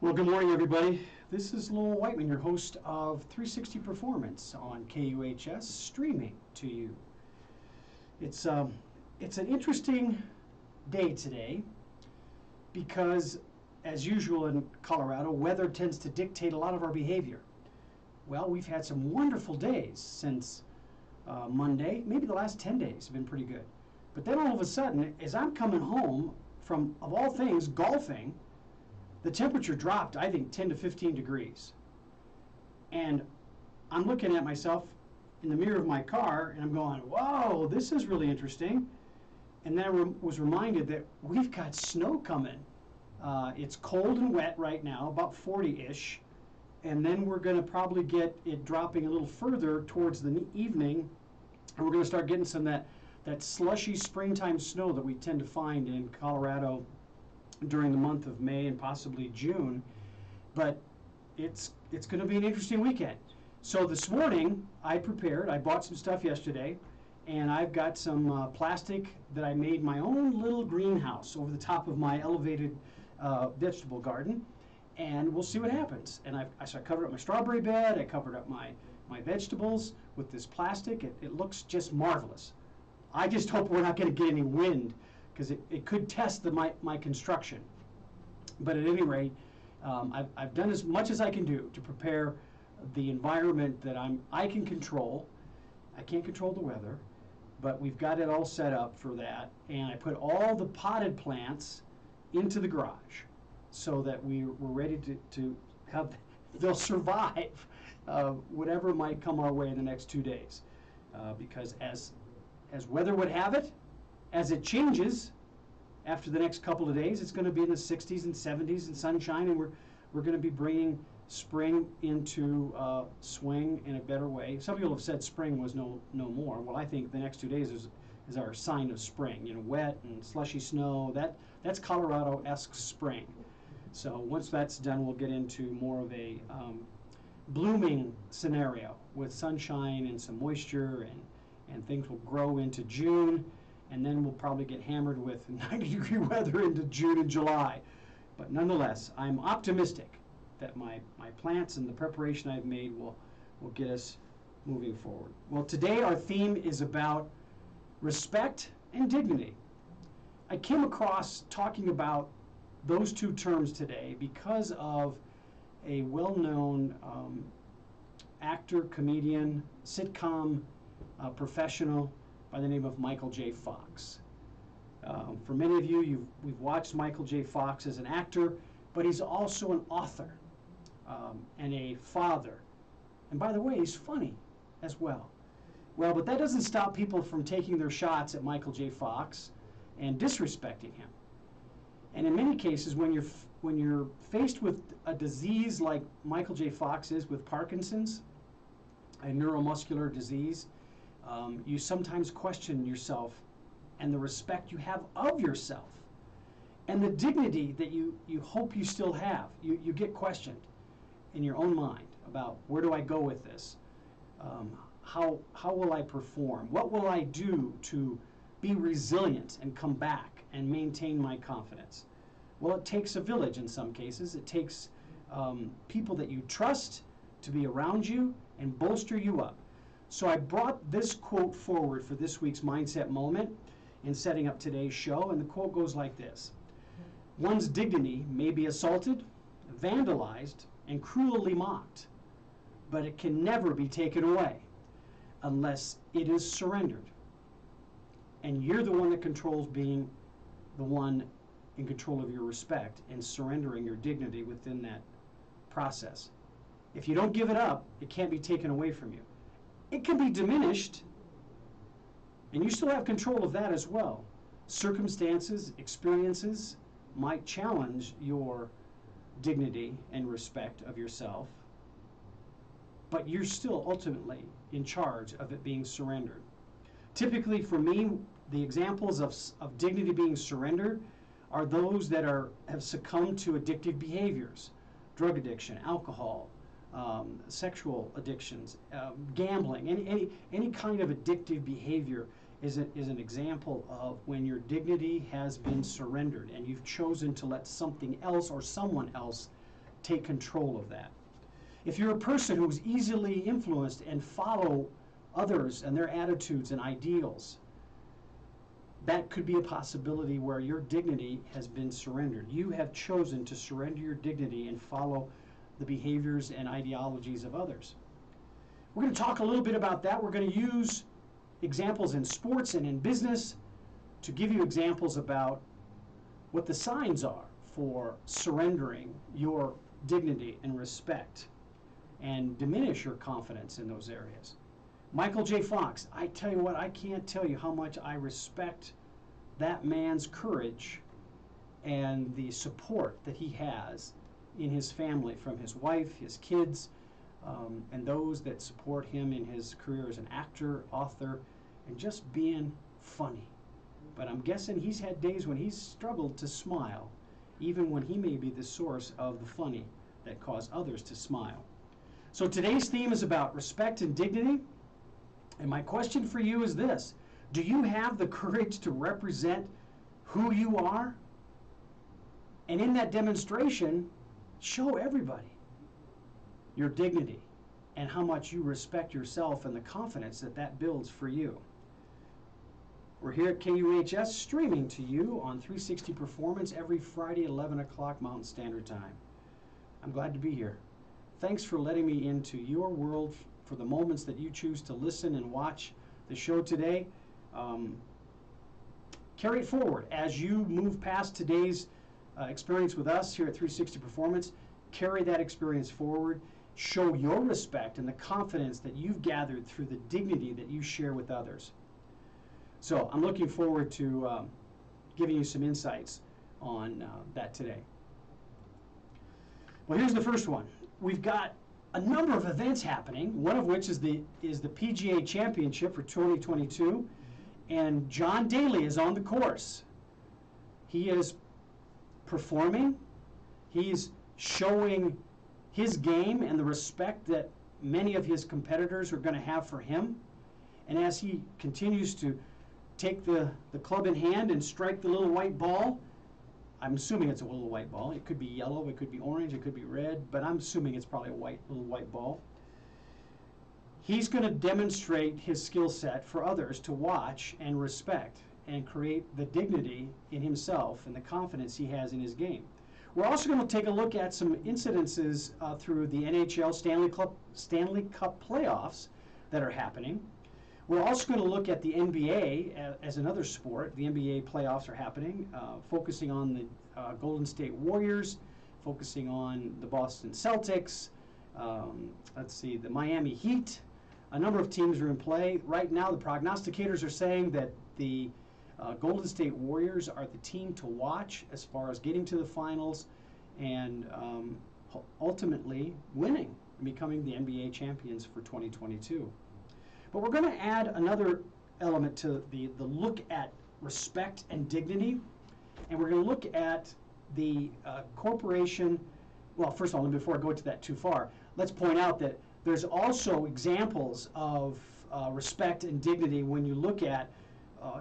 Well, good morning, everybody. This is Lowell Whiteman, your host of 360 Performance on KUHS, streaming to you. It's an interesting day today because, as usual in Colorado, weather tends to dictate a lot of our behavior. Well, we've had some wonderful days since Monday. Maybe the last 10 days have been pretty good. But then all of a sudden, as I'm coming home from, of all things, golfing, the temperature dropped, I think, 10 to 15 degrees. And I'm looking at myself in the mirror of my car, and I'm going, whoa, this is really interesting. And then I was reminded that we've got snow coming. It's cold and wet right now, about 40-ish. And then we're going to probably get it dropping a little further towards the evening. And we're going to start getting some of that slushy springtime snow that we tend to find in Colorado during the month of May and possibly June. But it's going to be an interesting weekend. So this morning I bought some stuff yesterday, and I've got some plastic that I made my own little greenhouse over the top of my elevated vegetable garden, and we'll see what happens. And so I covered up my strawberry bed, I covered up my vegetables with this plastic. It looks just marvelous. I just hope we're not going to get any wind, because it could test my construction. But at any rate, I've done as much as I can do to prepare the environment that I can control. I can't control the weather, but we've got it all set up for that. And I put all the potted plants into the garage so that we're ready to have, they'll survive whatever might come our way in the next 2 days. Because as weather would have it, as it changes after the next couple of days, it's going to be in the 60s and 70s and sunshine, and we're going to be bringing spring into swing in a better way. Some people have said spring was no more. Well, I think the next 2 days is our sign of spring. You know, wet and slushy snow. That's Colorado-esque spring. So once that's done, we'll get into more of a blooming scenario with sunshine and some moisture, and things will grow into June. And then we'll probably get hammered with 90-degree weather into June and July. But nonetheless, I'm optimistic that my plants and the preparation I've made will get us moving forward. Well, today our theme is about respect and dignity. I came across talking about those two terms today because of a well-known actor, comedian, sitcom professional by the name of Michael J. Fox. For many of you, we've watched Michael J. Fox as an actor, but he's also an author and a father. And by the way, he's funny as well. Well, but that doesn't stop people from taking their shots at Michael J. Fox and disrespecting him. And in many cases, when you're faced with a disease like Michael J. Fox is with Parkinson's, a neuromuscular disease, you sometimes question yourself and the respect you have of yourself and the dignity that you hope you still have. You get questioned in your own mind about, where do I go with this? How will I perform? What will I do to be resilient and come back and maintain my confidence? Well, it takes a village in some cases. It takes people that you trust to be around you and bolster you up. So I brought this quote forward for this week's Mindset Moment in setting up today's show, and the quote goes like this: "One's dignity may be assaulted, vandalized, and cruelly mocked, but it can never be taken away unless it is surrendered." And you're the one that controls being the one in control of your respect and surrendering your dignity within that process. If you don't give it up, it can't be taken away from you. It can be diminished, and you still have control of that as well. Circumstances, experiences might challenge your dignity and respect of yourself, but you're still ultimately in charge of it being surrendered. Typically, for me, the examples of dignity being surrendered are those that have succumbed to addictive behaviors, drug addiction, alcohol, sexual addictions, gambling, any kind of addictive behavior is an example of when your dignity has been surrendered and you've chosen to let something else or someone else take control of that. If you're a person who's easily influenced and follow others and their attitudes and ideals, that could be a possibility where your dignity has been surrendered. You have chosen to surrender your dignity and follow the behaviors and ideologies of others. We're going to talk a little bit about that. We're going to use examples in sports and in business to give you examples about what the signs are for surrendering your dignity and respect and diminish your confidence in those areas. Michael J. Fox, I tell you what, I can't tell you how much I respect that man's courage and the support that he has in his family from his wife, his kids, and those that support him in his career as an actor, author, and just being funny. But I'm guessing he's had days when he's struggled to smile, even when he may be the source of the funny that cause others to smile. So today's theme is about respect and dignity. And my question for you is this: do you have the courage to represent who you are? And in that demonstration, show everybody your dignity and how much you respect yourself and the confidence that that builds for you. We're here at KUHS streaming to you on 360 Performance every Friday, 11 o'clock Mountain Standard Time. I'm glad to be here. Thanks for letting me into your world for the moments that you choose to listen and watch the show today. Carry it forward as you move past today's experience with us here at 360 Performance. Carry that experience forward. Show your respect and the confidence that you've gathered through the dignity that you share with others. So I'm looking forward to giving you some insights on that today. Well, here's the first one. We've got a number of events happening, one of which is the PGA Championship for 2022, and John Daly is on the course. He is performing. He's showing his game and the respect that many of his competitors are going to have for him. And as he continues to take the club in hand and strike the little white ball, I'm assuming it's a little white ball. It could be yellow, it could be orange, it could be red, but I'm assuming it's probably a little white ball. He's going to demonstrate his skill set for others to watch and respect and create the dignity in himself and the confidence he has in his game. We're also going to take a look at some incidences through the NHL Stanley Cup playoffs that are happening. We're also going to look at the NBA as another sport. The NBA playoffs are happening, focusing on the Golden State Warriors, focusing on the Boston Celtics, the Miami Heat. A number of teams are in play. Right now, the prognosticators are saying that the Golden State Warriors are the team to watch as far as getting to the finals and ultimately winning and becoming the NBA champions for 2022. But we're going to add another element to the look at respect and dignity, and we're going to look at the corporation. Well, first of all, before I go to that too far, let's point out that there's also examples of respect and dignity when you look at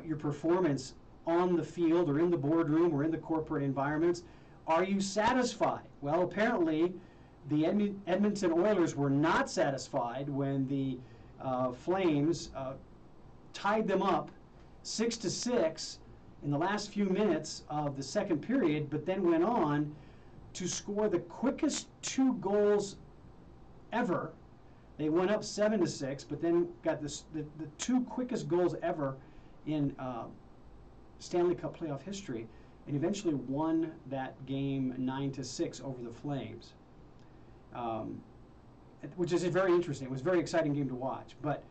your performance on the field or in the boardroom or in the corporate environments. Are you satisfied? Well, apparently the Edmonton Oilers were not satisfied when the Flames tied them up 6-6 in the last few minutes of the second period, but then went on to score the quickest 2 goals ever. They went up 7-6, but then got the 2 quickest goals ever in Stanley Cup playoff history, and eventually won that game 9-6 over the Flames. Which is very interesting. It was a very exciting game to watch. But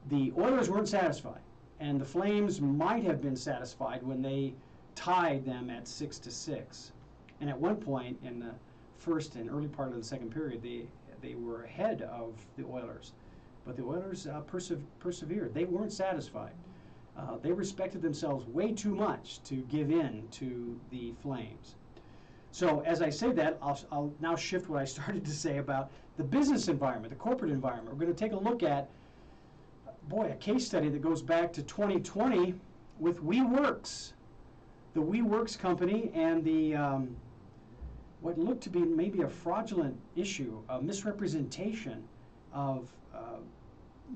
the Oilers weren't satisfied, and the Flames might have been satisfied when they tied them at 6-6. And at one point in the first and early part of the second period, they were ahead of the Oilers. But the Oilers persevered. They weren't satisfied. They respected themselves way too much to give in to the Flames. So as I say that, I'll now shift what I started to say about the business environment, the corporate environment. We're going to take a look at, a case study that goes back to 2020 with WeWorks, the WeWorks company and the what looked to be maybe a fraudulent issue, a misrepresentation of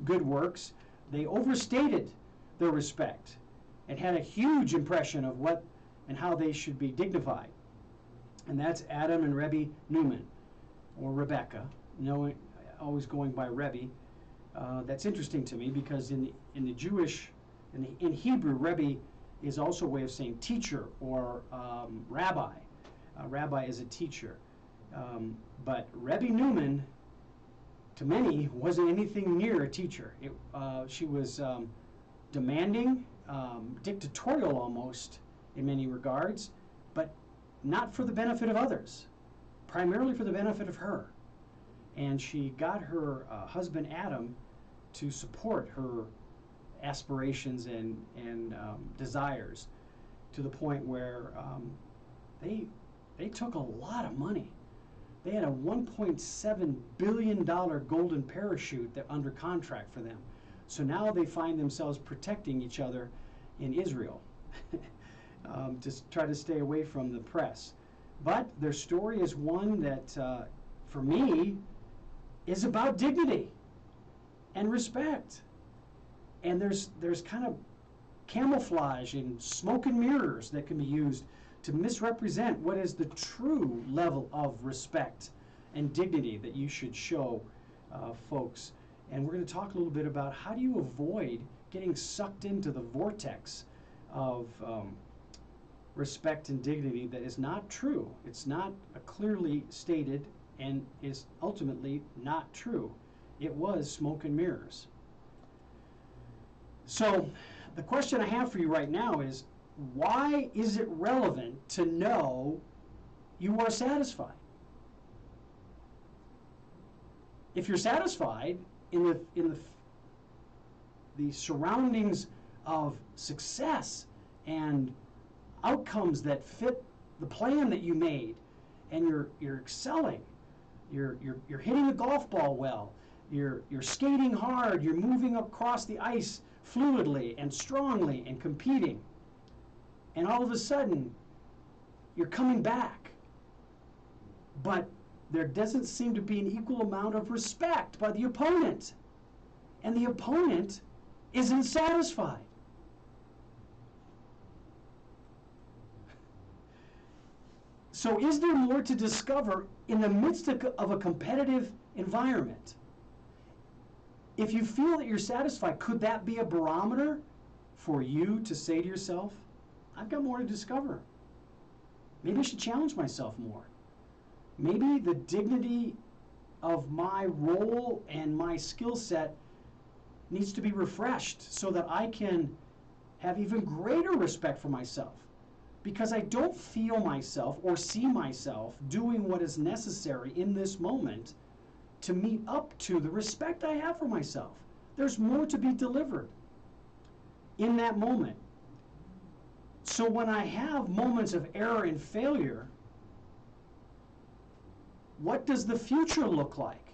good works. They overstated their respect and had a huge impression of what and how they should be dignified. And that's Adam and Rebbe Newman, or Rebecca, always going by Rebbe. That's interesting to me because in Hebrew, Rebbe is also a way of saying teacher or rabbi. Rabbi is a teacher. But Rebbe Newman, to many, wasn't anything near a teacher. She was demanding, dictatorial almost in many regards, but not for the benefit of others, primarily for the benefit of her. And she got her husband Adam to support her aspirations and desires to the point where they took a lot of money. They had a $1.7 billion golden parachute that under contract for them. So now they find themselves protecting each other in Israel to try to stay away from the press. But their story is one that, for me, is about dignity and respect. And there's kind of camouflage and smoke and mirrors that can be used to misrepresent what is the true level of respect and dignity that you should show folks. And we're going to talk a little bit about how do you avoid getting sucked into the vortex of respect and dignity that is not true. It's not clearly stated and is ultimately not true. It was smoke and mirrors. So the question I have for you right now is, why is it relevant to know you are satisfied? If you're satisfied in the surroundings of success and outcomes that fit the plan that you made, and you're excelling, you're hitting the golf ball well, you're skating hard, you're moving across the ice fluidly and strongly and competing, and all of a sudden you're coming back, but there doesn't seem to be an equal amount of respect by the opponent, and the opponent isn't satisfied. So is there more to discover in the midst of a competitive environment? If you feel that you're satisfied, could that be a barometer for you to say to yourself, I've got more to discover. Maybe I should challenge myself more. Maybe the dignity of my role and my skill set needs to be refreshed so that I can have even greater respect for myself, because I don't feel myself or see myself doing what is necessary in this moment to meet up to the respect I have for myself. There's more to be delivered in that moment. So when I have moments of error and failure, what does the future look like?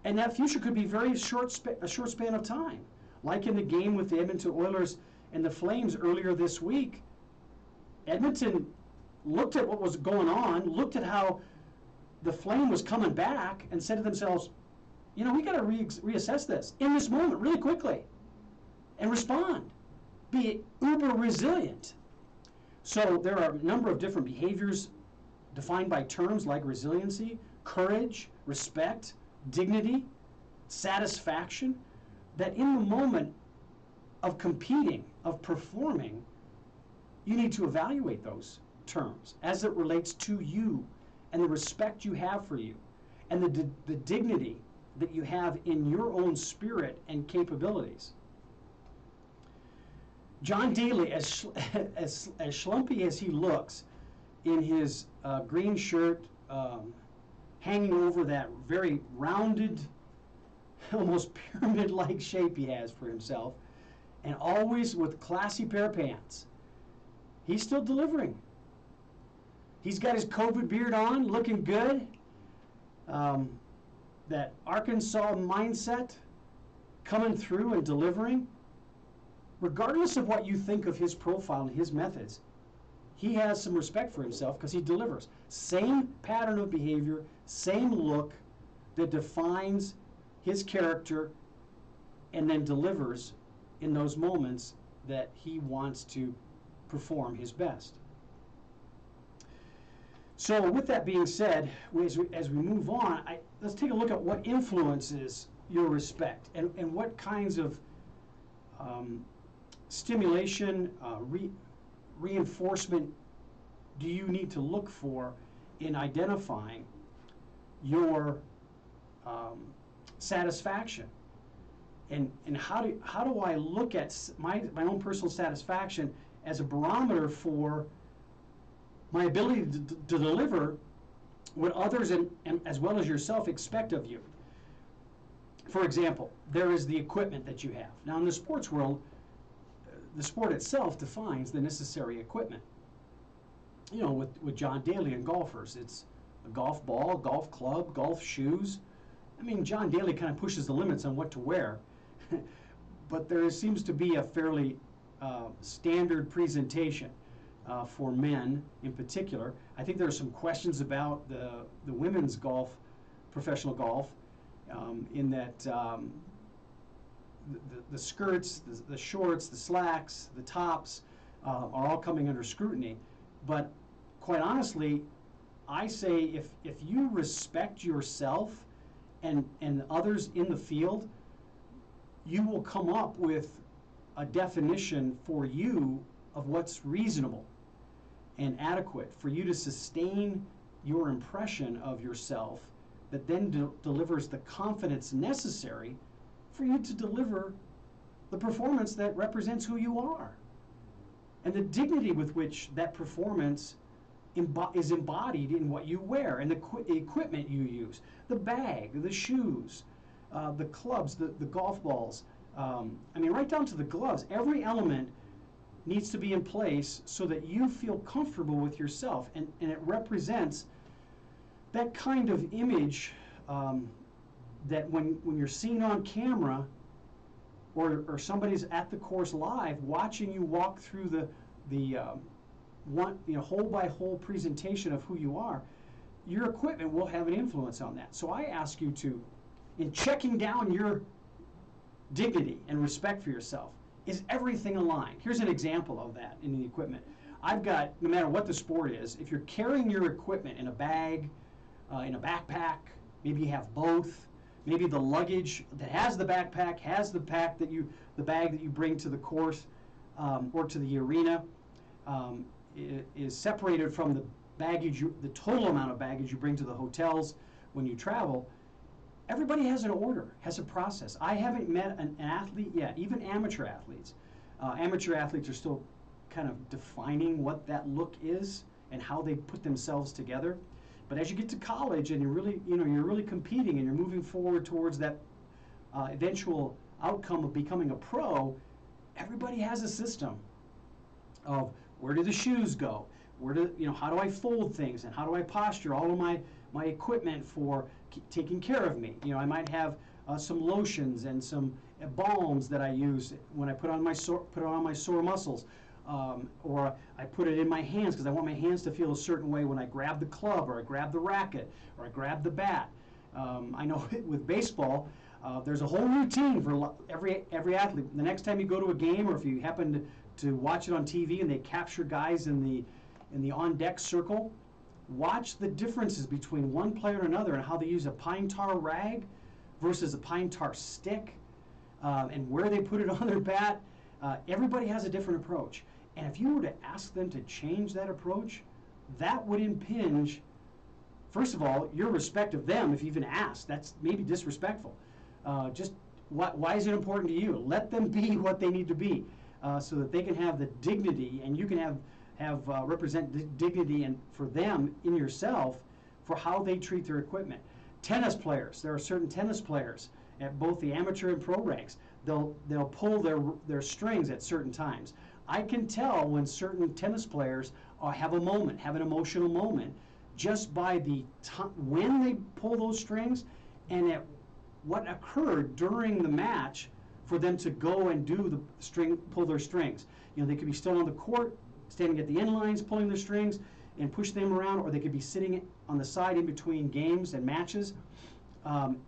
And that future could be a short span of time. Like in the game with the Edmonton Oilers and the Flames earlier this week, Edmonton looked at what was going on, looked at how the Flame was coming back, and said to themselves, you know, we got to reassess this in this moment really quickly and respond. Be uber resilient. So there are a number of different behaviors defined by terms like resiliency, courage, respect, dignity, satisfaction, that in the moment of competing, of performing, you need to evaluate those terms as it relates to you and the respect you have for you and the dignity that you have in your own spirit and capabilities. John Daly, as schlumpy as he looks in his green shirt, hanging over that very rounded, almost pyramid-like shape he has for himself, and always with classy pair of pants, he's still delivering. He's got his COVID beard on, looking good. That Arkansas mindset coming through and delivering. Regardless of what you think of his profile and his methods, he has some respect for himself because he delivers. Same pattern of behavior, same look that defines his character, and then delivers in those moments that he wants to perform his best. So with that being said, as we move on, let's take a look at what influences your respect and what kinds of stimulation, reinforcement do you need to look for in identifying your satisfaction. And how do I look at my own personal satisfaction as a barometer for my ability to deliver what others and as well as yourself expect of you. For example, there is the equipment that you have. Now in the sports world, the sport itself defines the necessary equipment. You know, with John Daly and golfers, it's a golf ball, golf club, golf shoes. I mean, John Daly kind of pushes the limits on what to wear, but there seems to be a fairly standard presentation for men in particular. I think there are some questions about the women's golf, professional golf, in that the skirts, the shorts, the slacks, the tops are all coming under scrutiny. But quite honestly, I say if you respect yourself and others in the field, you will come up with a definition for you of what's reasonable and adequate for you to sustain your impression of yourself that then delivers the confidence necessary for you to deliver the performance that represents who you are. And the dignity with which that performance is embodied in what you wear and the equipment you use, the bag, the shoes, the clubs, the golf balls. I mean, right down to the gloves. Every element needs to be in place so that you feel comfortable with yourself, and it represents that kind of image that when you're seen on camera or somebody's at the course live watching you walk through the hole by hole presentation of who you are, your equipment will have an influence on that. So I ask you to, in checking down your dignity and respect for yourself, is everything aligned? Here's an example of that in the equipment. I've got, no matter what the sport is, if you're carrying your equipment in a bag, in a backpack, maybe you have both, maybe the luggage that has the backpack has the bag that you bring to the course or to the arena is separated from the baggage, the total amount of baggage you bring to the hotels when you travel. Everybody has an order, has a process. I haven't met an athlete yet, even amateur athletes. Amateur athletes are still kind of defining what that look is and how they put themselves together. But as you get to college and you're really competing and you're moving forward towards that eventual outcome of becoming a pro, everybody has a system of where do the shoes go, how do I fold things, and how do I posture all of my equipment for taking care of me. I might have some lotions and some balms that I use when I put on my sore muscles, or I put it in my hands because I want my hands to feel a certain way when I grab the club or I grab the racket or I grab the bat. I know with baseball, there's a whole routine for every athlete. The next time you go to a game, or if you happen to watch it on TV and they capture guys in the on-deck circle, watch the differences between one player and another and how they use a pine tar rag versus a pine tar stick, and where they put it on their bat. Everybody has a different approach. And if you were to ask them to change that approach, that would impinge, first of all, your respect of them. If you even ask, that's maybe disrespectful. Why is it important to you? Let them be what they need to be so that they can have the dignity, and you can have represent dignity and for them in yourself for how they treat their equipment. Tennis players, there are certain tennis players at both the amateur and pro ranks. They'll pull their strings at certain times. I can tell when certain tennis players have an emotional moment just by the when they pull those strings and at what occurred during the match for them to go and pull their strings. They could be still on the court, standing at the end lines, pulling their strings and push them around, or they could be sitting on the side in between games and matches.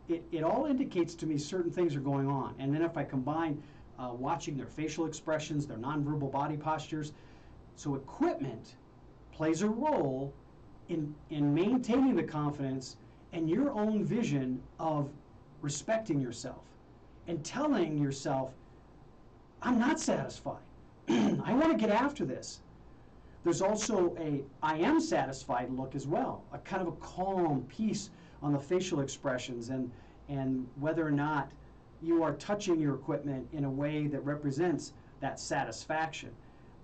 It all indicates to me certain things are going on. And then if I combine watching their facial expressions, their nonverbal body postures, so equipment plays a role in maintaining the confidence and your own vision of respecting yourself and telling yourself, I'm not satisfied. I want to get after this. There's also a I am satisfied look as well, a kind of a calm peace on the facial expressions and whether or not you are touching your equipment in a way that represents that satisfaction.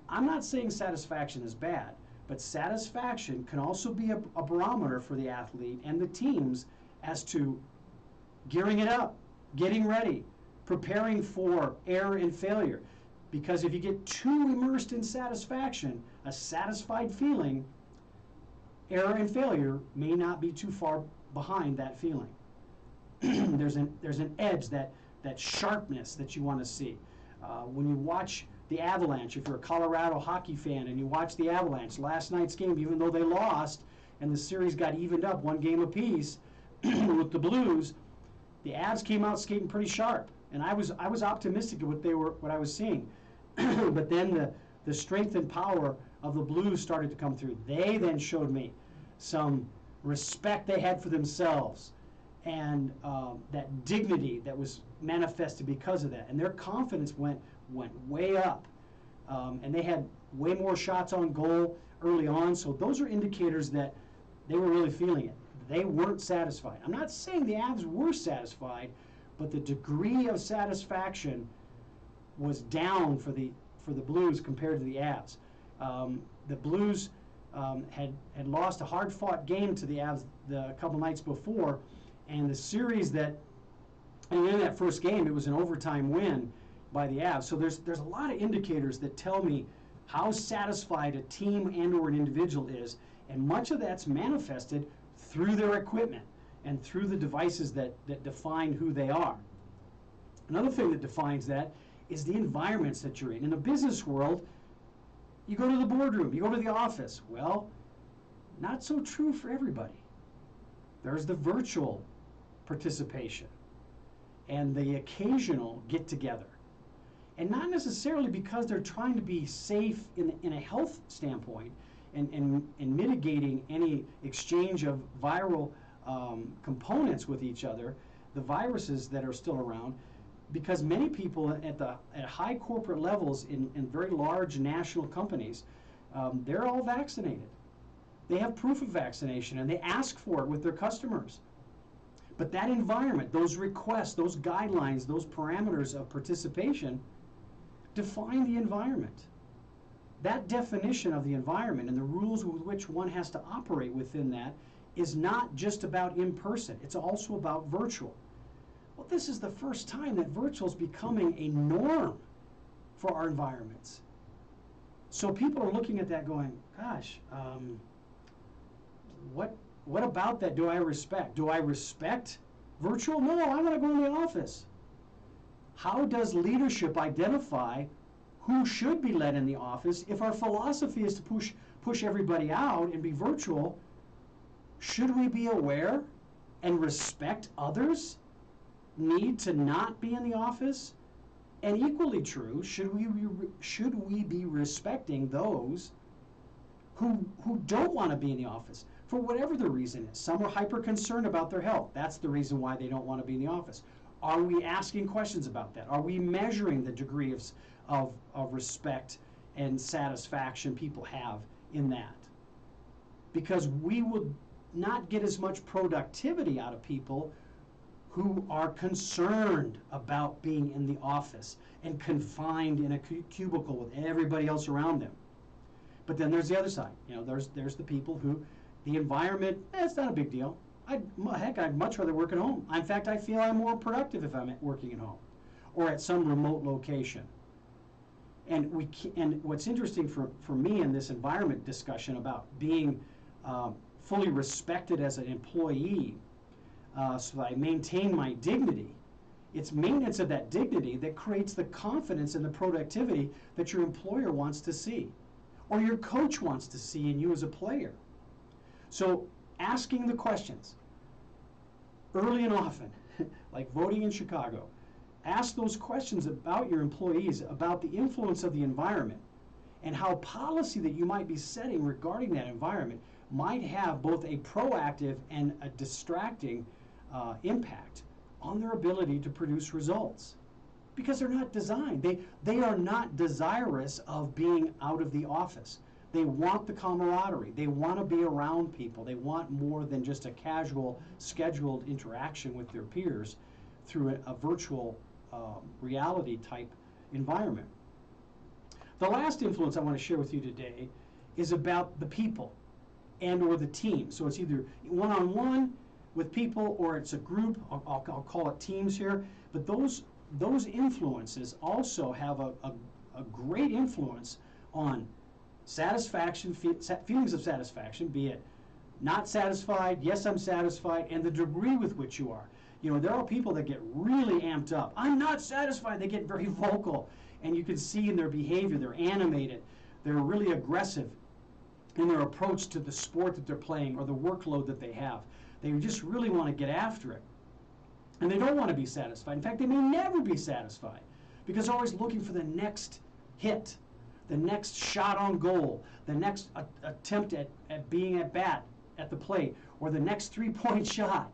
I'm not saying satisfaction is bad, but satisfaction can also be a barometer for the athlete and the teams as to gearing it up, getting ready, preparing for error and failure. Because if you get too immersed in satisfaction, a satisfied feeling, error and failure may not be too far behind that feeling. There's an edge, that sharpness that you want to see. When you watch the Avalanche, if you're a Colorado hockey fan and you watch the Avalanche, last night's game, even though they lost and the series got evened up 1 game apiece with the Blues, the Avs came out skating pretty sharp, and I was optimistic of what I was seeing. But then the strength and power of the Blues started to come through. They then showed me some respect they had for themselves and that dignity that was manifested because of that, and their confidence went way up, and they had way more shots on goal early on. So those are indicators that they were really feeling it. They weren't satisfied. I'm not saying the Avs were satisfied, but the degree of satisfaction was down for the Blues compared to the Avs. The Blues had lost a hard-fought game to the Avs a couple nights before, and the series and in that first game, it was an overtime win by the Avs. So there's a lot of indicators that tell me how satisfied a team and or an individual is, and much of that's manifested through their equipment and through the devices that define who they are. Another thing that defines that is the environments that you're in. In the business world, you go to the boardroom, you go to the office. Well, not so true for everybody. There's the virtual participation and the occasional get-together. And not necessarily because they're trying to be safe in a health standpoint and mitigating any exchange of viral components with each other, the viruses that are still around, because many people at high corporate levels in very large national companies, they're all vaccinated. They have proof of vaccination and they ask for it with their customers. But that environment, those requests, those guidelines, those parameters of participation define the environment. That definition of the environment and the rules with which one has to operate within that is not just about in-person, it's also about virtual. Well, this is the first time that virtual is becoming a norm for our environments. So people are looking at that going, gosh, what about that do I respect? Do I respect virtual? No, I want to go in the office. How does leadership identify who should be led in the office? If our philosophy is to push everybody out and be virtual, should we be aware and respect others' need to not be in the office? And equally true, should we be respecting those who don't want to be in the office for whatever the reason is? Some are hyper concerned about their health. That's the reason why they don't want to be in the office. Are we asking questions about that? Are we measuring the degree of respect and satisfaction people have in that? Because we would not get as much productivity out of people who are concerned about being in the office and confined in a cubicle with everybody else around them. But then there's the other side. You know, there's the people who, the environment, it's not a big deal. I'd much rather work at home. In fact, I feel I'm more productive if I'm working at home or at some remote location. And what's interesting for me in this environment discussion about being fully respected as an employee, so that I maintain my dignity, it's maintenance of that dignity that creates the confidence and the productivity that your employer wants to see, or your coach wants to see in you as a player. So asking the questions early and often, like voting in Chicago, ask those questions about your employees, about the influence of the environment, and how policy that you might be setting regarding that environment might have both a proactive and a distracting impact on their ability to produce results. Because they're not designed. They are not desirous of being out of the office. They want the camaraderie. They want to be around people. They want more than just a casual, scheduled interaction with their peers through a virtual reality type environment. The last influence I want to share with you today is about the people and or the team. So it's either one-on-one with people or it's a group. I'll call it teams here. But those influences also have a great influence on satisfaction, feelings of satisfaction, be it not satisfied, yes, I'm satisfied, and the degree with which you are. You know, there are people that get really amped up. I'm not satisfied. They get very vocal. And you can see in their behavior, they're animated. They're really aggressive in their approach to the sport that they're playing or the workload that they have. They just really want to get after it. And they don't want to be satisfied. In fact, they may never be satisfied because they're always looking for the next hit, the next shot on goal, the next attempt at being at bat at the plate, or the next three-point shot.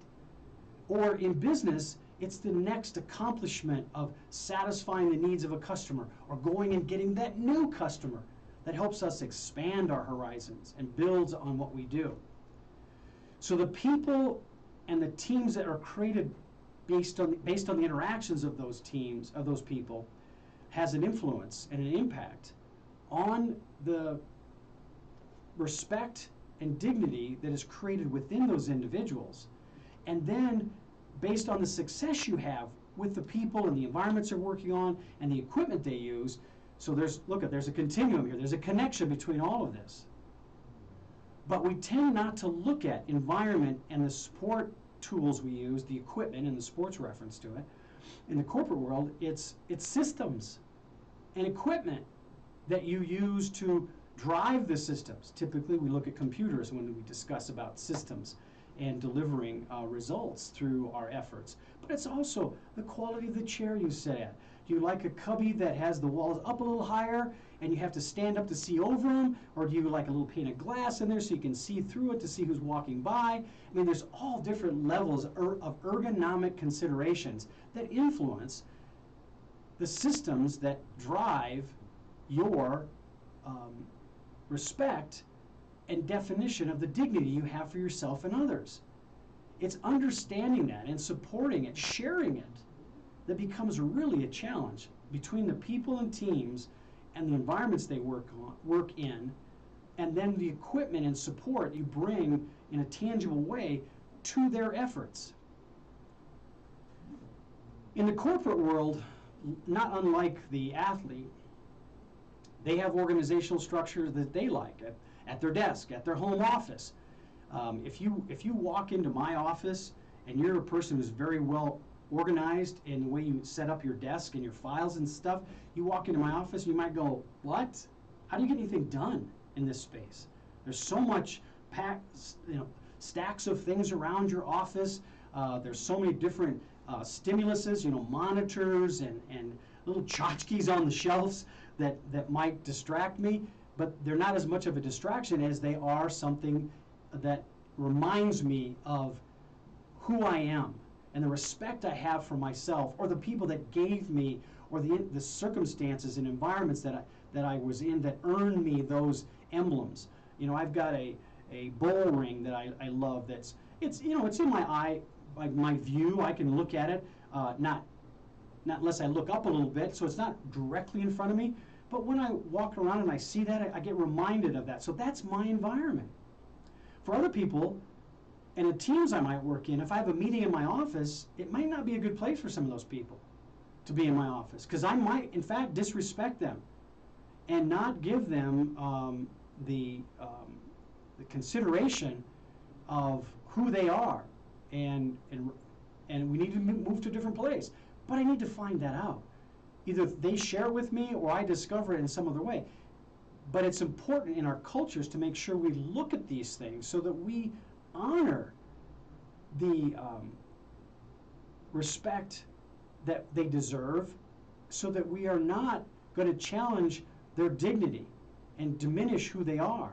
Or in business, it's the next accomplishment of satisfying the needs of a customer or going and getting that new customer that helps us expand our horizons and builds on what we do. So the people and the teams that are created based on the interactions of those teams, of those people, has an influence and an impact on the respect and dignity that is created within those individuals. And then, based on the success you have with the people and the environments they're working on and the equipment they use, so there's a continuum here. There's a connection between all of this. But we tend not to look at environment and the support tools we use, the equipment and the sports reference to it. In the corporate world, it's systems and equipment that you use to drive the systems. Typically, we look at computers when we discuss about systems and delivering results through our efforts. But it's also the quality of the chair you sit at. Do you like a cubby that has the walls up a little higher and you have to stand up to see over them? Or do you like a little pane of glass in there so you can see through it to see who's walking by? I mean, there's all different levels of ergonomic considerations that influence the systems that drive your respect and definition of the dignity you have for yourself and others. It's understanding that and supporting it, sharing it, that becomes really a challenge between the people and teams and the environments they work in, and then the equipment and support you bring in a tangible way to their efforts. In the corporate world, not unlike the athlete, they have organizational structures that they like at their desk, at their home office. If you walk into my office and you're a person who's very well organized in the way you set up your desk and your files and stuff, you walk into my office and you might go, what? How do you get anything done in this space? There's so much stacks of things around your office. There's so many different stimuluses, monitors and little tchotchkes on the shelves that might distract me, but they're not as much of a distraction as they are something that reminds me of who I am and the respect I have for myself or the people that gave me or the circumstances and environments that I was in that earned me those emblems. I've got a bowl ring that I love it's in my eye, my view. I can look at it, not unless I look up a little bit, so it's not directly in front of me. But when I walk around and I see that, I get reminded of that. So that's my environment. For other people, and the teams I might work in, if I have a meeting in my office, it might not be a good place for some of those people to be in my office, because I might, in fact, disrespect them and not give them the consideration of who they are, and we need to move to a different place. But I need to find that out. Either they share with me or I discover it in some other way. But it's important in our cultures to make sure we look at these things so that we honor the respect that they deserve, so that we are not going to challenge their dignity and diminish who they are.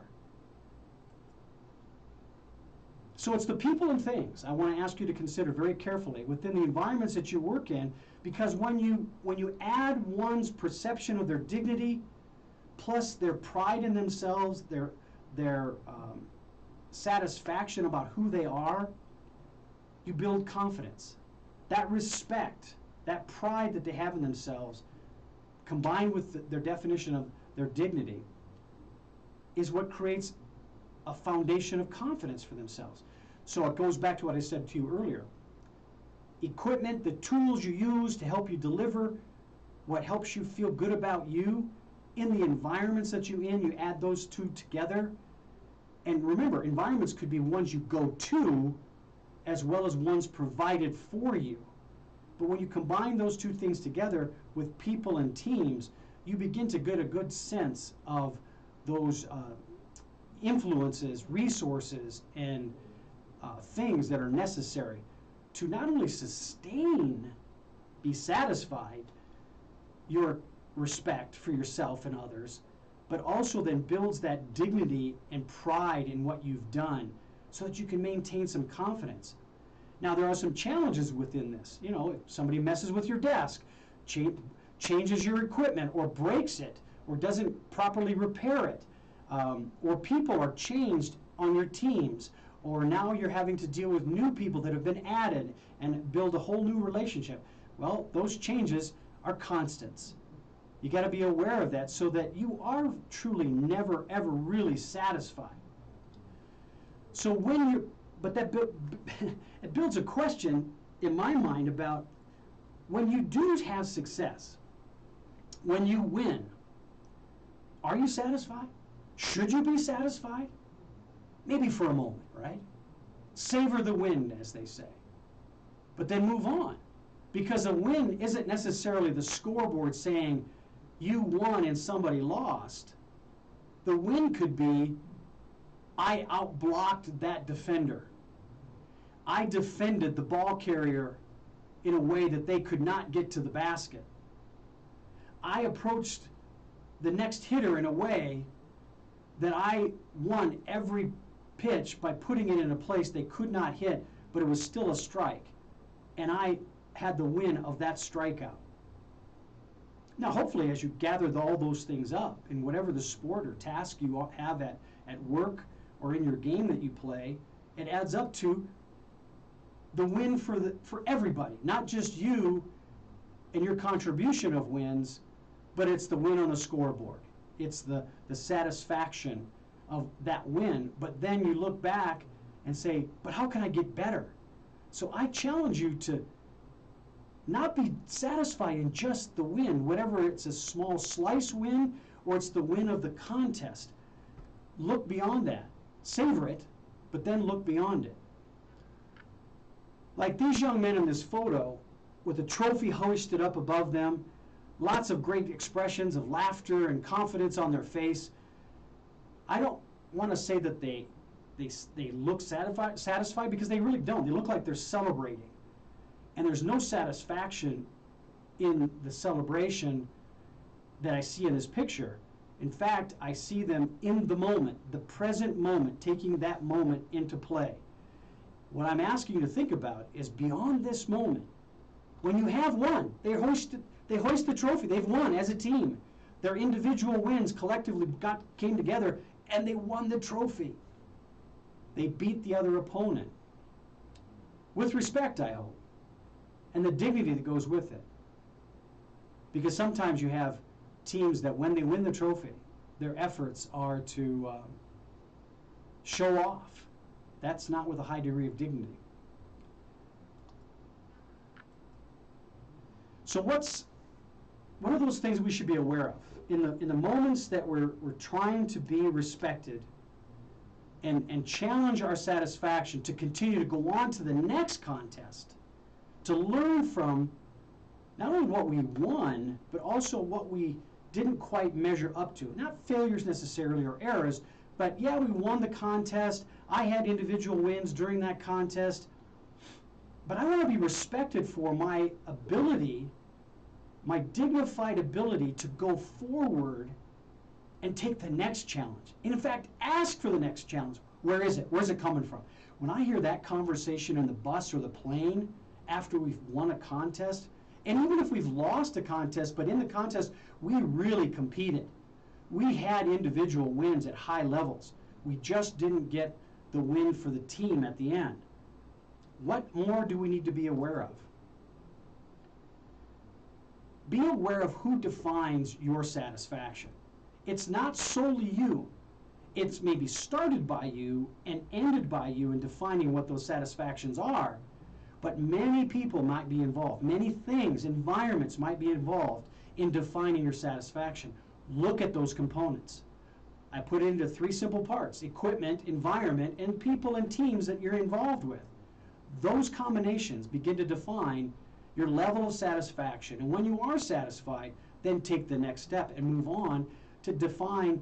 So it's the people and things I want to ask you to consider very carefully within the environments that you work in, because when you add one's perception of their dignity plus their pride in themselves, their satisfaction about who they are, you build confidence. That respect, that pride that they have in themselves, combined with their definition of their dignity, is what creates a foundation of confidence for themselves. So it goes back to what I said to you earlier. Equipment, the tools you use to help you deliver what helps you feel good about you in the environments that you're in, you add those two together. And remember, environments could be ones you go to as well as ones provided for you. But when you combine those two things together with people and teams, you begin to get a good sense of those influences, resources, and things that are necessary to not only sustain, be satisfied, your respect for yourself and others, but also then builds that dignity and pride in what you've done so that you can maintain some confidence. Now, there are some challenges within this. You know, if somebody messes with your desk, changes your equipment, or breaks it, or doesn't properly repair it, or people are changed on your teams, or now you're having to deal with new people that have been added and build a whole new relationship. Well, those changes are constants. You got to be aware of that so that you are truly never, ever really satisfied. So when you, but that it builds a question in my mind about when you do have success, when you win, are you satisfied? Should you be satisfied? Maybe for a moment, right? Savor the win, as they say. But then move on. Because a win isn't necessarily the scoreboard saying you won and somebody lost. The win could be, I outblocked that defender. I defended the ball carrier in a way that they could not get to the basket. I approached the next hitter in a way that I won every pitch by putting it in a place they could not hit, but it was still a strike. And I had the win of that strikeout. Now, hopefully, as you gather all those things up in whatever the sport or task you have at work or in your game that you play, it adds up to the win for everybody, not just you and your contribution of wins, but it's the win on the scoreboard. It's the satisfaction of that win. But then you look back and say, but how can I get better? So I challenge you to not be satisfied in just the win, whatever it's a small slice win or it's the win of the contest. Look beyond that. Savor it, but then look beyond it. Like these young men in this photo with a trophy hoisted up above them, lots of great expressions of laughter and confidence on their face. I don't want to say that they look satisfied because they really don't. They look like they're celebrating. And there's no satisfaction in the celebration that I see in this picture. In fact, I see them in the moment, the present moment, taking that moment into play. What I'm asking you to think about is beyond this moment, when you have won, they hoist the trophy, they've won as a team. Their individual wins collectively came together and they won the trophy. They beat the other opponent. With respect, I hope. And the dignity that goes with it. Because sometimes you have teams that when they win the trophy, their efforts are to show off. That's not with a high degree of dignity. So what are those things we should be aware of? In the moments that we're trying to be respected and challenge our satisfaction to continue to go on to the next contest, to learn from not only what we won, but also what we didn't quite measure up to. Not failures necessarily or errors, but yeah, we won the contest. I had individual wins during that contest. But I want to be respected for my ability, my dignified ability to go forward and take the next challenge. And in fact, ask for the next challenge. Where is it? Where's it coming from? When I hear that conversation in the bus or the plane after we've won a contest, and even if we've lost a contest, but in the contest, we really competed. We had individual wins at high levels. We just didn't get the win for the team at the end. What more do we need to be aware of? Be aware of who defines your satisfaction. It's not solely you. It's maybe started by you and ended by you in defining what those satisfactions are, but many people might be involved. Many things, environments might be involved in defining your satisfaction. Look at those components. I put it into 3 simple parts: equipment, environment, and people and teams that you're involved with. Those combinations begin to define your level of satisfaction. And when you are satisfied, then take the next step and move on to define,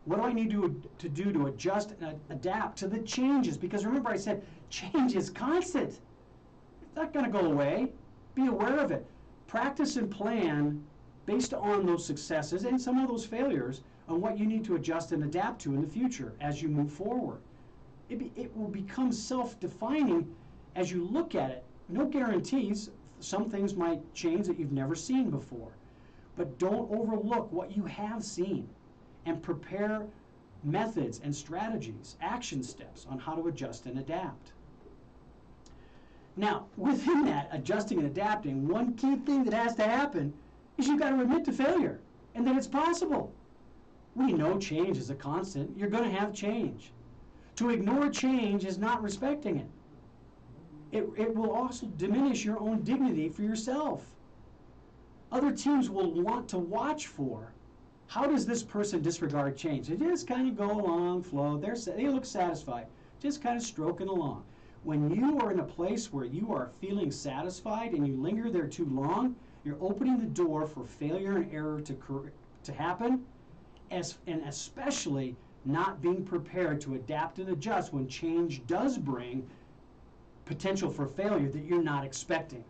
what do I need to do to adjust and adapt to the changes? Because remember, I said change is constant. It's not going to go away. Be aware of it. Practice and plan based on those successes and some of those failures on what you need to adjust and adapt to in the future as you move forward. It will become self-defining as you look at it. No guarantees. Some things might change that you've never seen before. But don't overlook what you have seen, and prepare methods and strategies, action steps on how to adjust and adapt. Now, within that adjusting and adapting, one key thing that has to happen is you've got to admit to failure and that it's possible. We know change is a constant. You're going to have change. To ignore change is not respecting it. It will also diminish your own dignity for yourself. Other teams will want to watch for, how does this person disregard change? They just kind of go along, flow. They look satisfied, just kind of stroking along. When you are in a place where you are feeling satisfied and you linger there too long, you're opening the door for failure and error to happen, and especially not being prepared to adapt and adjust when change does bring potential for failure that you're not expecting.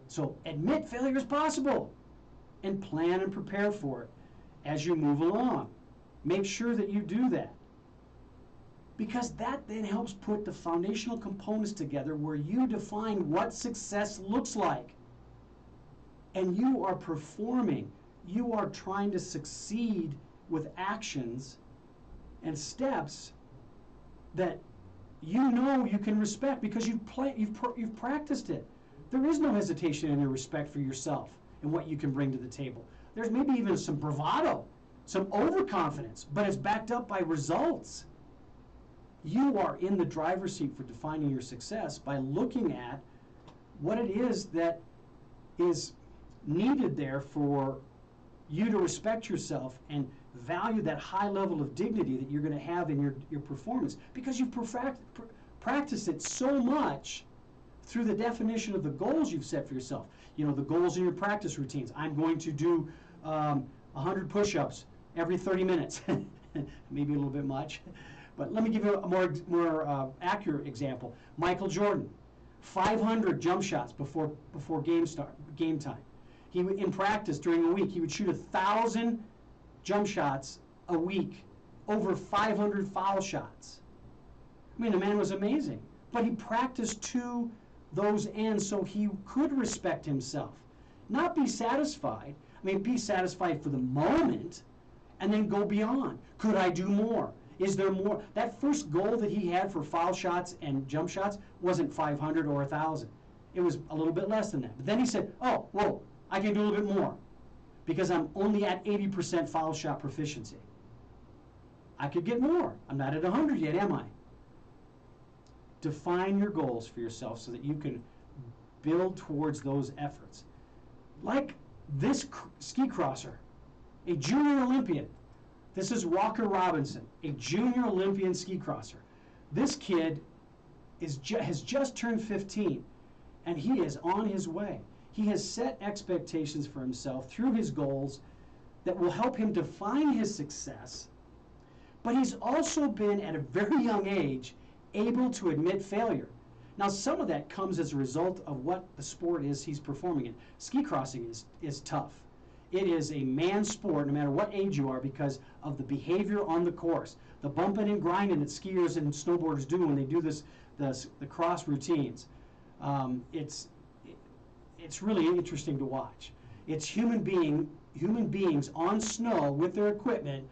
So admit failure is possible and plan and prepare for it as you move along. Make sure that you do that, because that then helps put the foundational components together where you define what success looks like. And you are performing. You are trying to succeed with actions and steps that you know you can respect because you've practiced it. There is no hesitation in your respect for yourself and what you can bring to the table. There's maybe even some bravado, some overconfidence, but it's backed up by results. You are in the driver's seat for defining your success by looking at what it is that is needed there for you to respect yourself and value that high level of dignity that you're going to have in your performance, because you've practiced it so much through the definition of the goals you've set for yourself. You know, the goals in your practice routines. I'm going to do 100 push-ups every 30 minutes. Maybe a little bit much. But let me give you a more accurate example. Michael Jordan, 500 jump shots before game time. He would, in practice during a week, he would shoot 1,000 jump shots a week, over 500 foul shots. I mean, the man was amazing. But he practiced to those ends so he could respect himself, not be satisfied. I mean, be satisfied for the moment and then go beyond. Could I do more? Is there more? That first goal that he had for foul shots and jump shots wasn't 500 or 1,000. It was a little bit less than that. But then he said, oh, whoa, I can do a little bit more because I'm only at 80% foul shot proficiency. I could get more. I'm not at 100 yet, am I? Define your goals for yourself so that you can build towards those efforts. Like this ski crosser, a junior Olympian. This is Walker Robinson, a junior Olympian ski crosser. This kid has just turned 15, and he is on his way. He has set expectations for himself through his goals that will help him define his success, but he's also been, at a very young age, able to admit failure. Now, some of that comes as a result of what the sport is he's performing in. Ski crossing is tough. It is a man's sport, no matter what age you are, because of the behavior on the course. The bumping and grinding that skiers and snowboarders do when they do the cross routines. It's really interesting to watch. It's human beings on snow with their equipment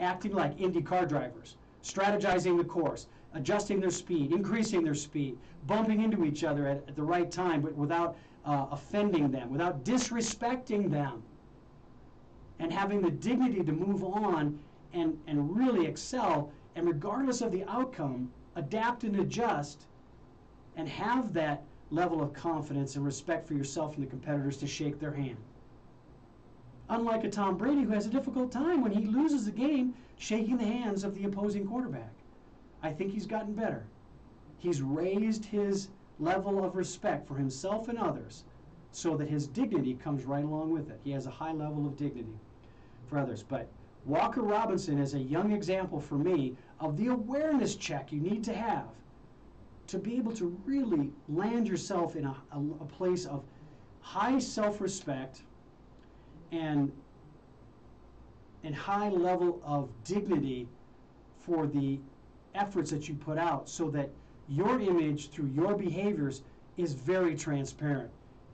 acting like Indy car drivers, strategizing the course, adjusting their speed, increasing their speed, bumping into each other at the right time, but without offending them, without disrespecting them, and having the dignity to move on and really excel, and regardless of the outcome, adapt and adjust, and have that level of confidence and respect for yourself and the competitors to shake their hand. Unlike a Tom Brady, who has a difficult time when he loses the game shaking the hands of the opposing quarterback. I think he's gotten better. He's raised his level of respect for himself and others so that his dignity comes right along with it. He has a high level of dignity for others. But Walker Robinson is a young example for me of the awareness check you need to have to be able to really land yourself in a place of high self-respect and high level of dignity for the efforts that you put out, so that your image through your behaviors is very transparent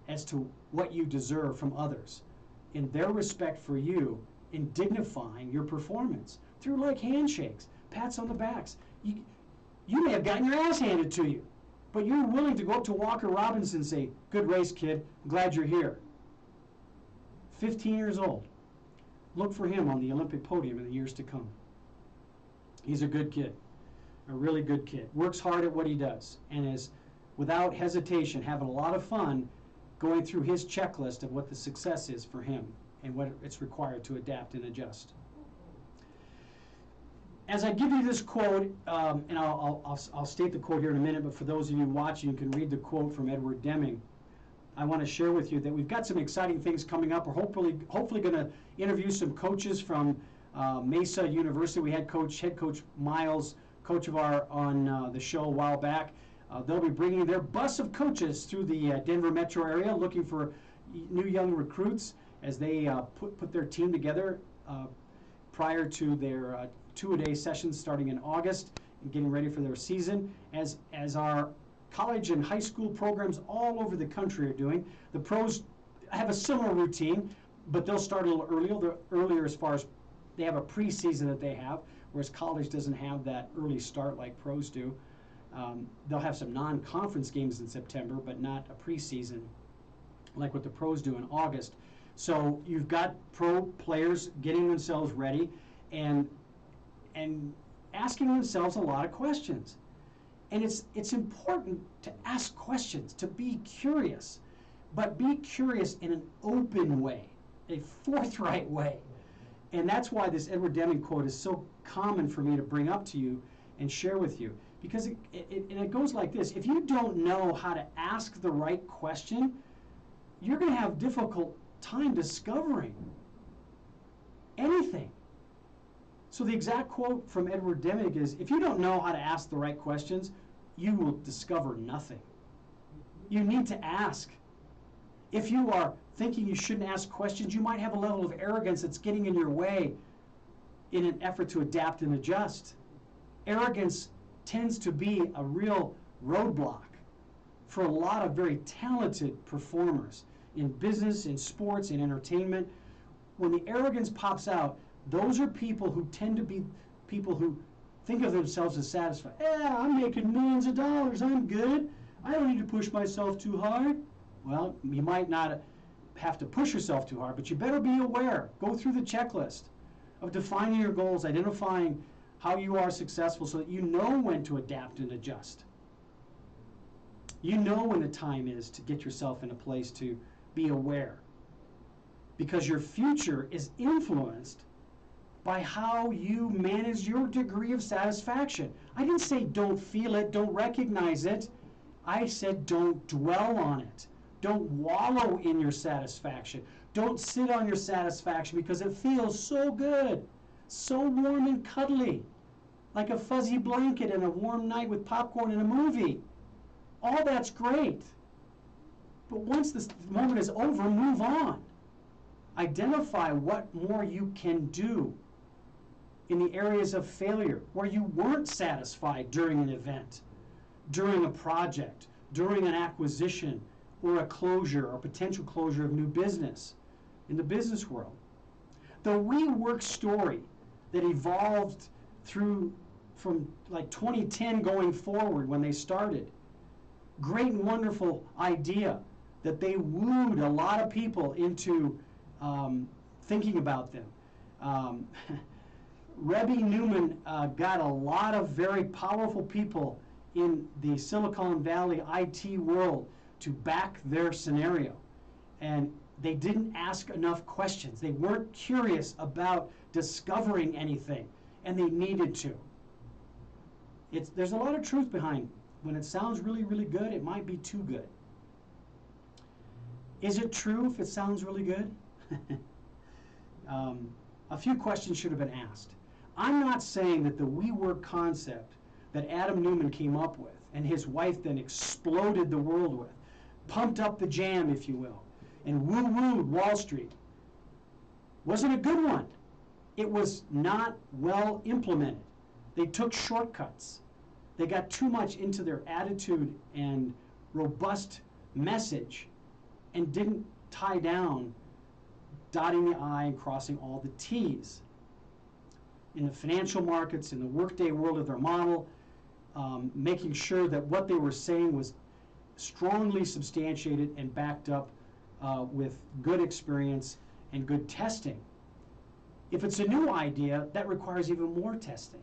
as to what you deserve from others in their respect for you, in dignifying your performance through like handshakes, pats on the backs. You may have gotten your ass handed to you, but you're willing to go up to Walker Robinson and say, "Good race, kid. I'm glad you're here." 15 years old. Look for him on the Olympic podium in the years to come. He's a good kid, a really good kid. Works hard at what he does, and is, without hesitation, having a lot of fun going through his checklist of what the success is for him and what it's required to adapt and adjust. As I give you this quote, and I'll state the quote here in a minute, but for those of you watching, you can read the quote from Edward Deming. I want to share with you that we've got some exciting things coming up. We're hopefully going to interview some coaches from Mesa University. We had head coach Miles, coach of our on the show a while back. They'll be bringing their bus of coaches through the Denver metro area, looking for new young recruits as they put their team together prior to their two-a-day sessions starting in August and getting ready for their season. As our college and high school programs all over the country are doing. The pros have a similar routine, but they'll start a little earlier as far as they have a preseason that they have, whereas college doesn't have that early start like pros do. They'll have some non-conference games in September, but not a preseason like what the pros do in August. So you've got pro players getting themselves ready and asking themselves a lot of questions. And it's important to ask questions, to be curious, but be curious in an open way, a forthright way. And that's why this Edward Deming quote is so common for me to bring up to you and share with you. Because it goes like this: if you don't know how to ask the right question, you're going to have difficult time discovering anything. So the exact quote from Edward Deming is, if you don't know how to ask the right questions, you will discover nothing. You need to ask. If you are thinking you shouldn't ask questions, you might have a level of arrogance that's getting in your way in an effort to adapt and adjust. Arrogance tends to be a real roadblock for a lot of very talented performers in business, in sports, in entertainment. When the arrogance pops out, those are people who tend to be people who think of themselves as satisfied. Yeah, I'm making millions of dollars. I'm good. I don't need to push myself too hard. Well, you might not have to push yourself too hard, but you better be aware. Go through the checklist of defining your goals, identifying how you are successful so that you know when to adapt and adjust. You know when the time is to get yourself in a place to be aware. Because your future is influenced by how you manage your degree of satisfaction. I didn't say don't feel it, don't recognize it. I said don't dwell on it. Don't wallow in your satisfaction. Don't sit on your satisfaction because it feels so good, so warm and cuddly, like a fuzzy blanket and a warm night with popcorn and a movie. All that's great. But once this moment is over, move on. Identify what more you can do in the areas of failure where you weren't satisfied during an event, during a project, during an acquisition, or a closure or potential closure of new business in the business world. The WeWork story that evolved from like 2010 going forward when they started. Great and wonderful idea that they wooed a lot of people into thinking about them. Rebbe Newman got a lot of very powerful people in the Silicon Valley IT world to back their scenario. And they didn't ask enough questions. They weren't curious about discovering anything, and they needed to. There's a lot of truth behind when it sounds really, really good, it might be too good. Is it true if it sounds really good? A few questions should have been asked. I'm not saying that the WeWork concept that Adam Newman came up with and his wife then exploded the world with, pumped up the jam, if you will, and woo-wooed Wall Street, wasn't a good one. It was not well implemented. They took shortcuts. They got too much into their attitude and robust message and didn't tie down dotting the I and crossing all the T's. In the financial markets, in the workday world of their model, making sure that what they were saying was strongly substantiated and backed up with good experience and good testing. If it's a new idea, that requires even more testing.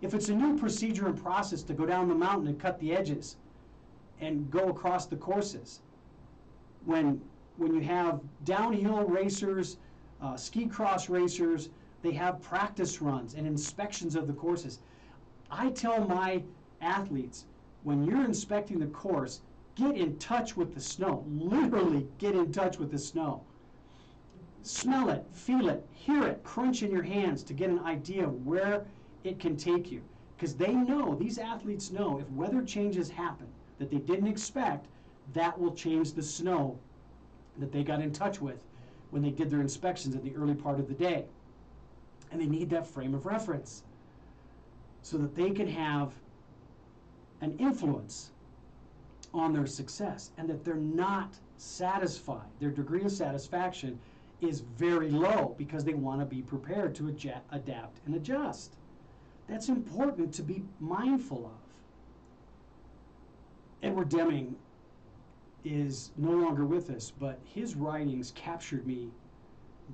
If it's a new procedure and process to go down the mountain and cut the edges and go across the courses, when you have downhill racers, ski cross racers, they have practice runs and inspections of the courses. I tell my athletes, when you're inspecting the course, get in touch with the snow. Literally get in touch with the snow. Smell it, feel it, hear it, crunch in your hands to get an idea of where it can take you. Because they know, these athletes know, if weather changes happen that they didn't expect, that will change the snow that they got in touch with when they did their inspections at the early part of the day. And they need that frame of reference so that they can have an influence on their success and that they're not satisfied. Their degree of satisfaction is very low because they want to be prepared to adapt and adjust. That's important to be mindful of. Edward Deming is no longer with us, but his writings captured me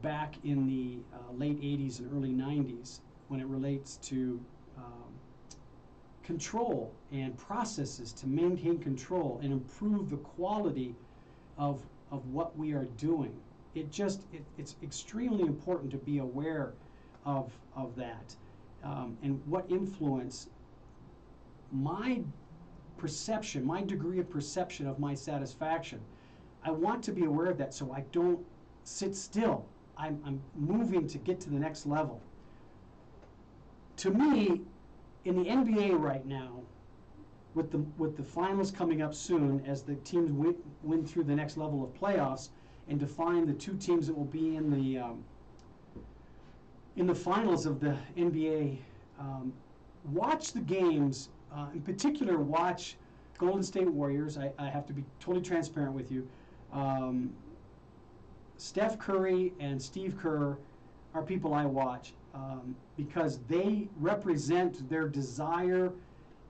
back in the late 80s and early 90s when it relates to control and processes to maintain control and improve the quality of what we are doing. It's extremely important to be aware of that and what influence my perception, my degree of perception of my satisfaction. I want to be aware of that so I don't sit still. I'm moving to get to the next level. To me, in the NBA right now, with the finals coming up soon, as the teams win through the next level of playoffs and define the two teams that will be in the finals of the NBA, watch the games. In particular, watch Golden State Warriors. I have to be totally transparent with you. Steph Curry and Steve Kerr are people I watch because they represent their desire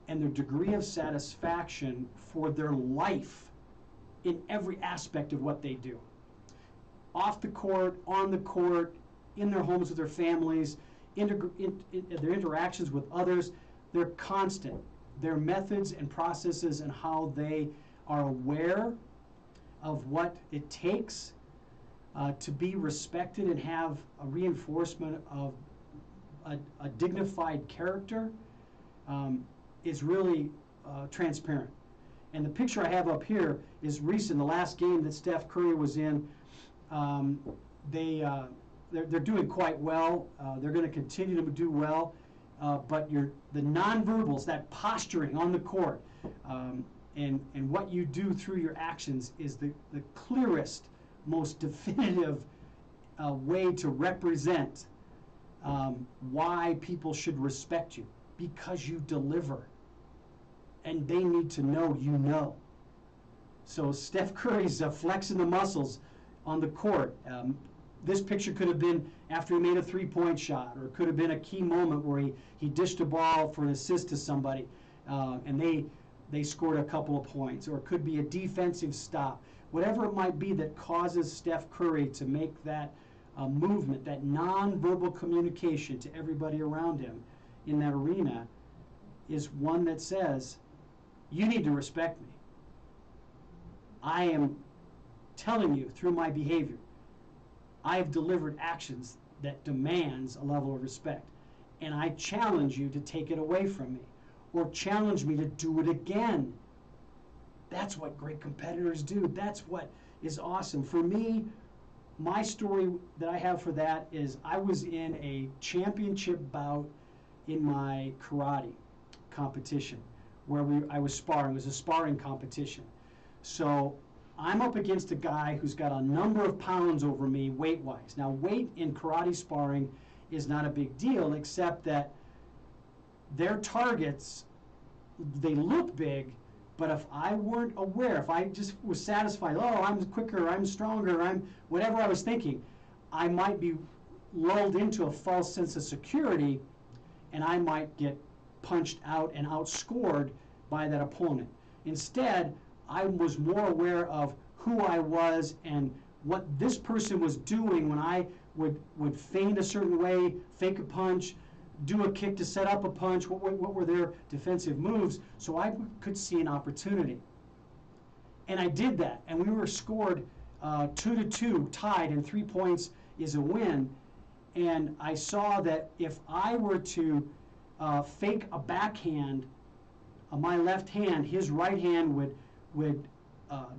and their degree of satisfaction for their life in every aspect of what they do. Off the court, on the court, in their homes with their families, their interactions with others, they're constant. Their methods and processes and how they are aware of what it takes to be respected and have a reinforcement of a dignified character is really transparent. And the picture I have up here is recent, the last game that Steph Curry was in Um, they're doing quite well. They're going to continue to do well. But the nonverbals, that posturing on the court, and what you do through your actions is the clearest, most definitive way to represent why people should respect you, because you deliver. And they need to know you know. So Steph Curry's flexing the muscles on the court. This picture could have been after he made a three-point shot, or it could have been a key moment where he dished a ball for an assist to somebody, and they scored a couple of points, or it could be a defensive stop. Whatever it might be that causes Steph Curry to make that movement, that nonverbal communication to everybody around him in that arena, is one that says, you need to respect me. I am telling you through my behavior, I have delivered actions that demands a level of respect. And I challenge you to take it away from me, or challenge me to do it again. That's what great competitors do. That's what is awesome. For me, my story that I have for that is I was in a championship bout in my karate competition where I was sparring. It was a sparring competition. So I'm up against a guy who's got a number of pounds over me weight-wise. Now, weight in karate sparring is not a big deal, except that their targets, they look big, but if I weren't aware, if I just was satisfied, oh, I'm quicker, I'm stronger, I'm whatever I was thinking, I might be lulled into a false sense of security, and I might get punched out and outscored by that opponent. Instead, I was more aware of who I was and what this person was doing when I would feign a certain way, fake a punch, do a kick to set up a punch, what were their defensive moves, so I could see an opportunity. And I did that, and we were scored 2-2, tied, and 3 points is a win. And I saw that if I were to fake a backhand, my left hand, his right hand would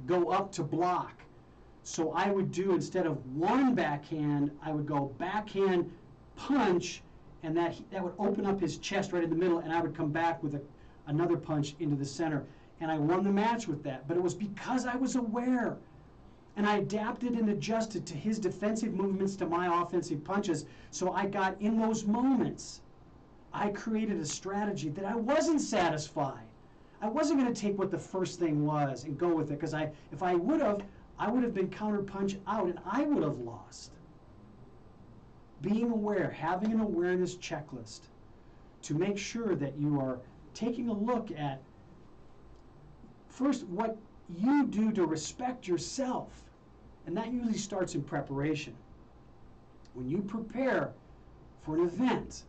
go up to block. So I would do, instead of one backhand, I would go backhand punch, and that would open up his chest right in the middle, and I would come back with another punch into the center. And I won the match with that. But it was because I was aware. And I adapted and adjusted to his defensive movements to my offensive punches. So I got in those moments. I created a strategy that I wasn't satisfied. I wasn't going to take what the first thing was and go with it, because if I would have, I would have been counterpunched out and I would have lost. Being aware, having an awareness checklist to make sure that you are taking a look at, first, what you do to respect yourself. And that usually starts in preparation. When you prepare for an event,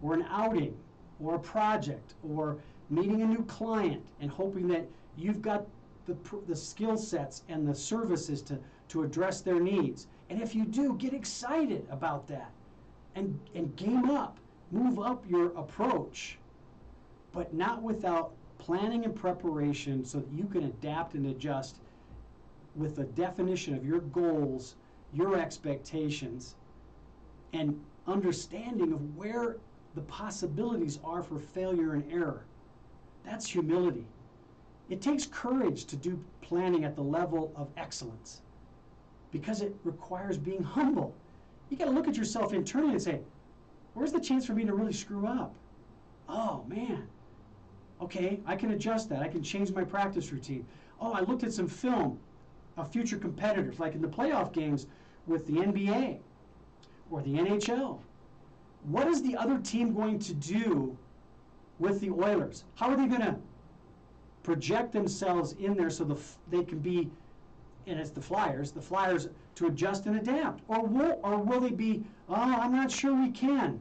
or an outing, or a project, or meeting a new client, and hoping that you've got the skill sets and the services to address their needs. And if you do, get excited about that and game up, move up your approach, but not without planning and preparation so that you can adapt and adjust with the definition of your goals, your expectations, and understanding of where the possibilities are for failure and error. That's humility. It takes courage to do planning at the level of excellence, because it requires being humble. You got to look at yourself internally and say, where's the chance for me to really screw up? Oh, man. Okay, I can adjust that. I can change my practice routine. Oh, I looked at some film of future competitors, like in the playoff games with the NBA or the NHL. What is the other team going to do with the Oilers? How are they going to project themselves in there so they can be, and it's the Flyers to adjust and adapt? Or will they be, oh, I'm not sure we can.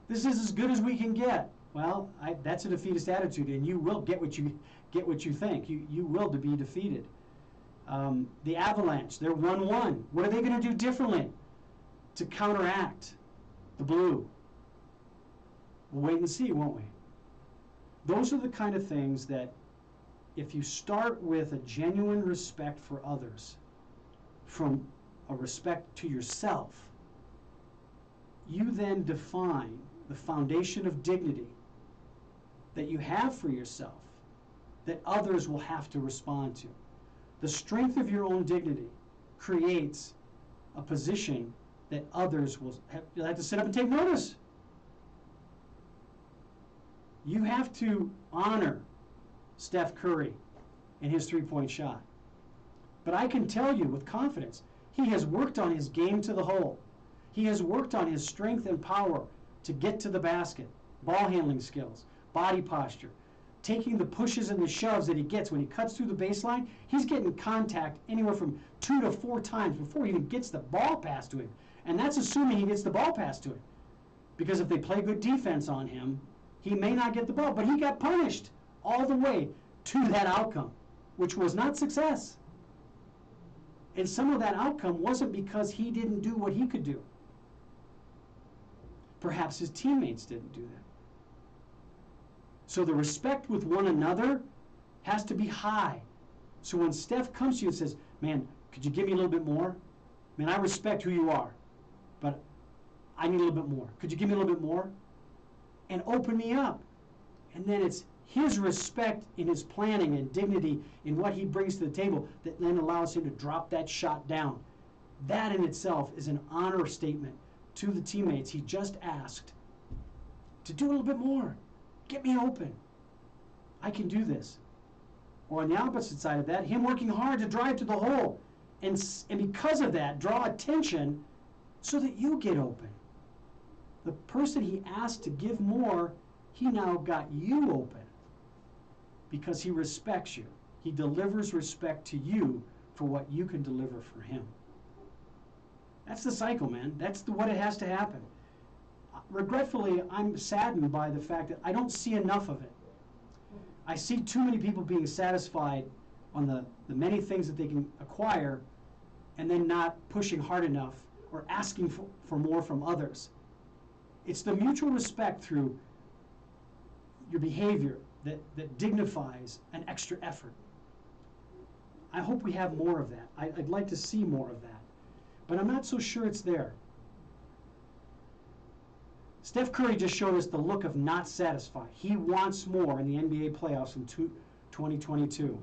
This is as good as we can get. Well, that's a defeatist attitude, and you will get what you think. You will be defeated. The Avalanche, they're 1-1. What are they going to do differently to counteract the Blue? We'll wait and see, won't we? Those are the kind of things that, if you start with a genuine respect for others, from a respect to yourself, you then define the foundation of dignity that you have for yourself that others will have to respond to. The strength of your own dignity creates a position that others will have to sit up and take notice. You have to honor Steph Curry and his three-point shot. But I can tell you with confidence, he has worked on his game to the hole. He has worked on his strength and power to get to the basket, ball handling skills, body posture, taking the pushes and the shoves that he gets when he cuts through the baseline. He's getting contact anywhere from 2 to 4 times before he even gets the ball passed to him. And that's assuming he gets the ball passed to him. Because if they play good defense on him, he may not get the ball. But he got punished all the way to that outcome, which was not success. And some of that outcome wasn't because he didn't do what he could do. Perhaps his teammates didn't do that. So the respect with one another has to be high. So when Steph comes to you and says, man, could you give me a little bit more? Man, I respect who you are, but I need a little bit more. Could you give me a little bit more? And open me up. And then it's his respect in his planning and dignity in what he brings to the table that then allows him to drop that shot down. That in itself is an honor statement to the teammates he just asked to do a little bit more. Get me open. I can do this. Or on the opposite side of that, him working hard to drive to the hole. And because of that, draw attention so that you get open. The person he asked to give more, he now got you open because he respects you. He delivers respect to you for what you can deliver for him. That's the cycle, man. That's what it has to happen. Regretfully, I'm saddened by the fact that I don't see enough of it. I see too many people being satisfied on the many things that they can acquire and then not pushing hard enough or asking for more from others. It's the mutual respect through your behavior that dignifies an extra effort. I hope we have more of that. I'd like to see more of that. But I'm not so sure it's there. Steph Curry just showed us the look of not satisfied. He wants more in the NBA playoffs in 2022.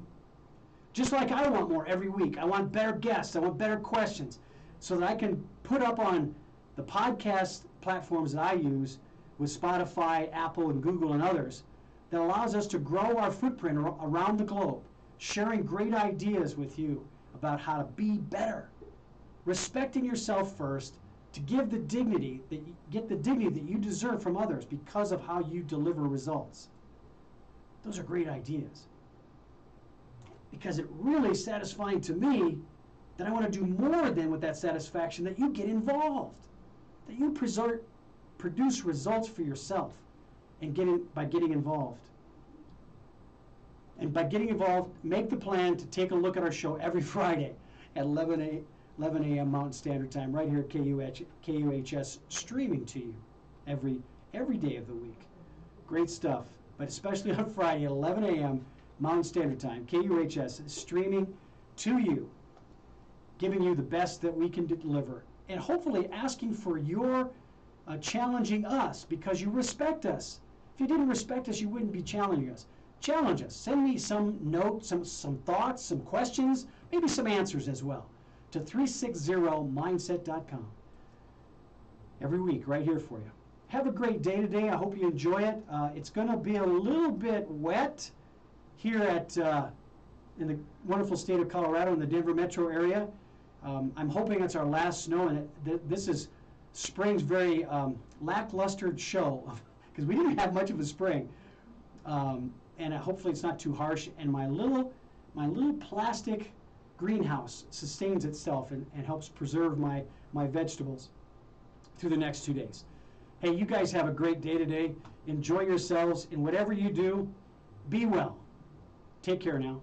Just like I want more every week. I want better guests. I want better questions so that I can put up on the podcast platforms that I use with Spotify, Apple, and Google and others that allows us to grow our footprint around the globe, sharing great ideas with you about how to be better, respecting yourself first, to give the dignity that you get the dignity that you deserve from others because of how you deliver results. Those are great ideas. Because it really is satisfying to me that I want to do more than with that satisfaction that you get involved, that you produce results for yourself and by getting involved. And by getting involved, make the plan to take a look at our show every Friday at 11 a.m. Mountain Standard Time, right here at KUHS, streaming to you every day of the week. Great stuff, but especially on Friday at 11 a.m. Mountain Standard Time, KUHS is streaming to you, giving you the best that we can deliver, and hopefully asking for your challenging us because you respect us. If you didn't respect us, you wouldn't be challenging us. Challenge us. Send me some notes, some thoughts, some questions, maybe some answers as well, to 360mindset.com. Every week, right here for you. Have a great day today. I hope you enjoy it. It's going to be a little bit wet here in the wonderful state of Colorado in the Denver metro area. I'm hoping it's our last snow, and this is spring's very lackluster show because we didn't have much of a spring. And hopefully it's not too harsh. And my little plastic greenhouse sustains itself and helps preserve my vegetables through the next 2 days. Hey, you guys have a great day today. Enjoy yourselves. In whatever you do, be well. Take care now.